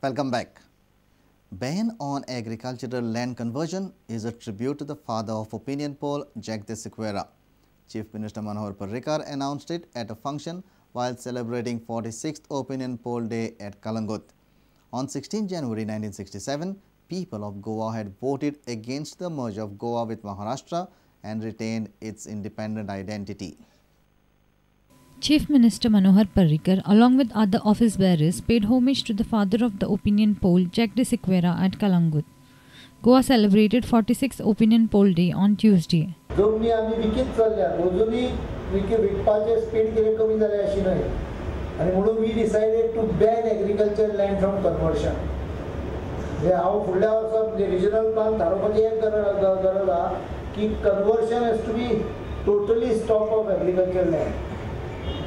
Welcome back. Ban on agricultural land conversion is a tribute to the father of opinion poll, Jack de Sequeira. Chief Minister Manohar Parrikar announced it at a function while celebrating 46th Opinion Poll Day at Kalangut. On 16 January 1967, people of Goa had voted against the merger of Goa with Maharashtra and retained its independent identity. Chief Minister Manohar Parrikar, along with other office bearers, paid homage to the father of the opinion poll, Jack de Sequeira, at Kalangut. Goa celebrated 46th Opinion Poll Day on Tuesday. जमनी आम्ही विकत चालल्या अजूनही विकपाचे speed कितें कमी जाले अशी न्हय आनी म्हणून we decided to ban agriculture land from conversion हांव फुडल्या वर्सा रिजनल प्लान थारोवपाची एक गरज आहा की conversion has to be totally stop of agriculture land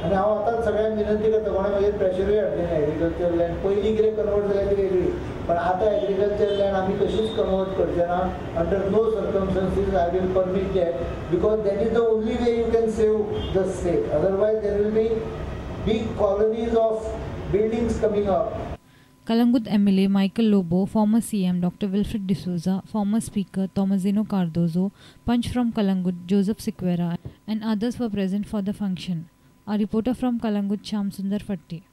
आनी हांव आतांच सगळ्यांक विनंती करता कोणा मागीर प्रेशरूय हाडलें एग्रीकल्चर लँड पयलीं कितें कन्वर्ट जाल्यार ती वेगळी पण आतां एग्रीकल्चर लँड आमी कशीच कन्वर्ट करचे ना under no circumstances I will permit that because that is the only way you can save the state otherwise there will be big colonies of buildings coming up. Kalangut MLA Michael Lobo, former CM Dr. Wilfred D'Souza, former Speaker Tomazino Cardozo, Punch from Kalangut Joseph Sequeira and others were present for the function. A reporter from Kalangut, Shyam Sundar Fatti.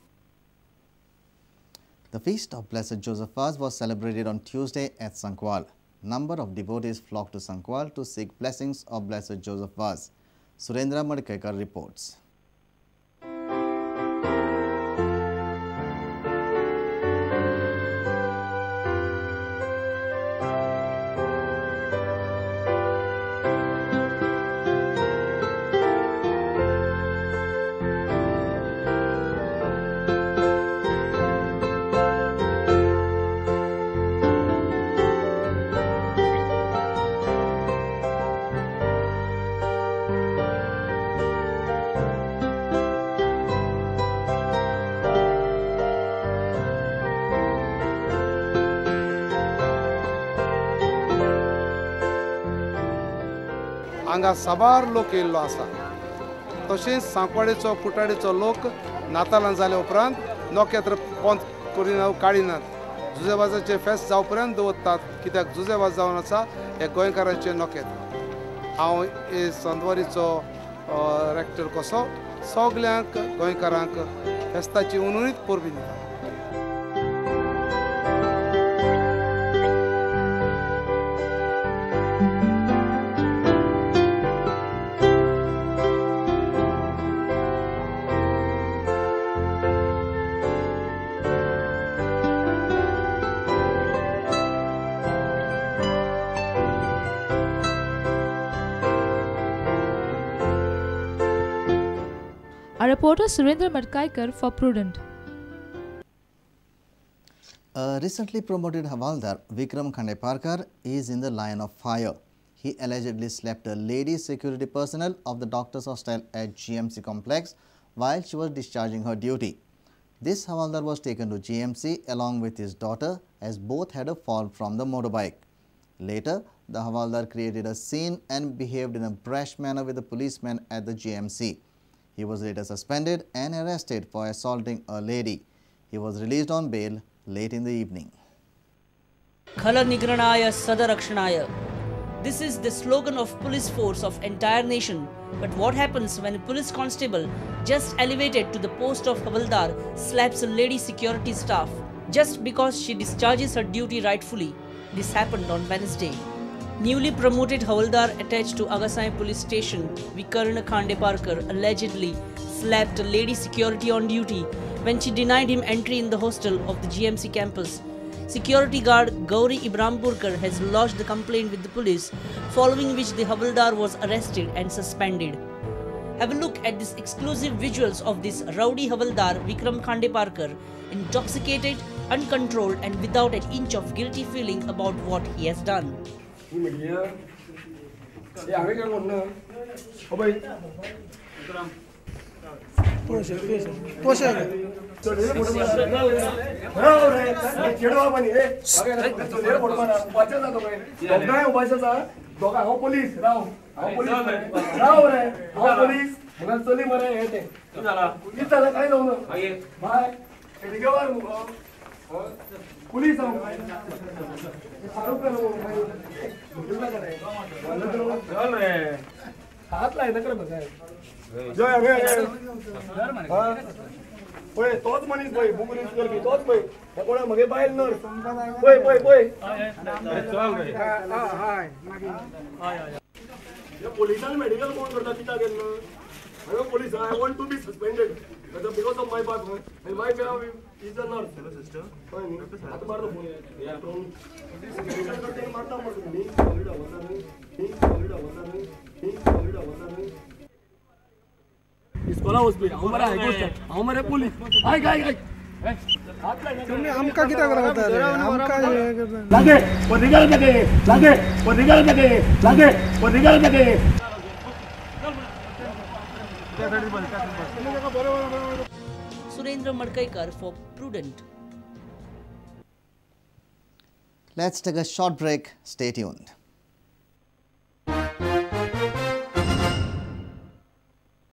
The feast of Blessed Joseph Vaz was celebrated on Tuesday at Sankwal. Number of devotees flocked to Sankwal to seek blessings of Blessed Joseph Vaz. Surendra Madkekar reports. हांगा साबार लोक येयल्लो आसा तशेंच सांकवाडेचो कुटाडेचो लोक नातालां जाल्या उपरांत नोखेत्र पोंत करिनात काडिनात जुजेबाजाचें फेस्त जावं पर्यंत दवरतात कित्याक जुजेबाज जावन आसा हे गोंयकारांचें नोखेत्र. हांव हे संदवारीचो रॅक्टर कसो सगल्यांक गोंयकारांक फेस्ताची उनुनीत परबीं दिता. Our reporter Surendra Madkekar for Prudent. A recently promoted Havaldar, Vikram Khandeparkar, is in the line of fire. He allegedly slapped a lady security personnel of the doctor's hostel at GMC complex while she was discharging her duty. This Havaldar was taken to GMC along with his daughter as both had a fall from the motorbike. Later, the Havaldar created a scene and behaved in a brash manner with the policeman at the GMC. He was later suspended and arrested for assaulting a lady. He was released on bail late in the evening. Khala Nigranaya Sadarakshanaaya. This is the slogan of police force of entire nation. But what happens when a police constable just elevated to the post of Havaldar slaps a lady security staff just because she discharges her duty rightfully? This happened on Wednesday. Newly promoted Havaldar attached to Agasai police station, Vikram Khandeparkar, allegedly slapped a lady security on duty when she denied him entry in the hostel of the GMC campus. Security guard Gauri Ibrahimpurkar has lodged the complaint with the police, following which the Havaldar was arrested and suspended. Have a look at these exclusive visuals of this rowdy Havaldar Vikram Khandeparkar, intoxicated, uncontrolled and without an inch of guilty feeling about what he has done. Police हात लाय नका बघाय पळय तोच मनीस पळय book read करपी तोच पळय कोणा मगे बायल नर पळय पळय पळय चल रे हाय या पोलिसांनी मेडिकल कोण करता कित्याक गेलो hello police, I want to be suspended because of my bad and my job is a nurse. Hello sister. आता मारतो फोन. मारता मारतो मी सॉलिड होता नाही. इसकोला हॉस्पिटल हमारा है गोष्ट हमारे पुलिस हाय काय तुम्ही आमका किती करत आमका लागे पदिगार लागे Surendra Madkaikar for Prudent. Let's take a short break. Stay tuned.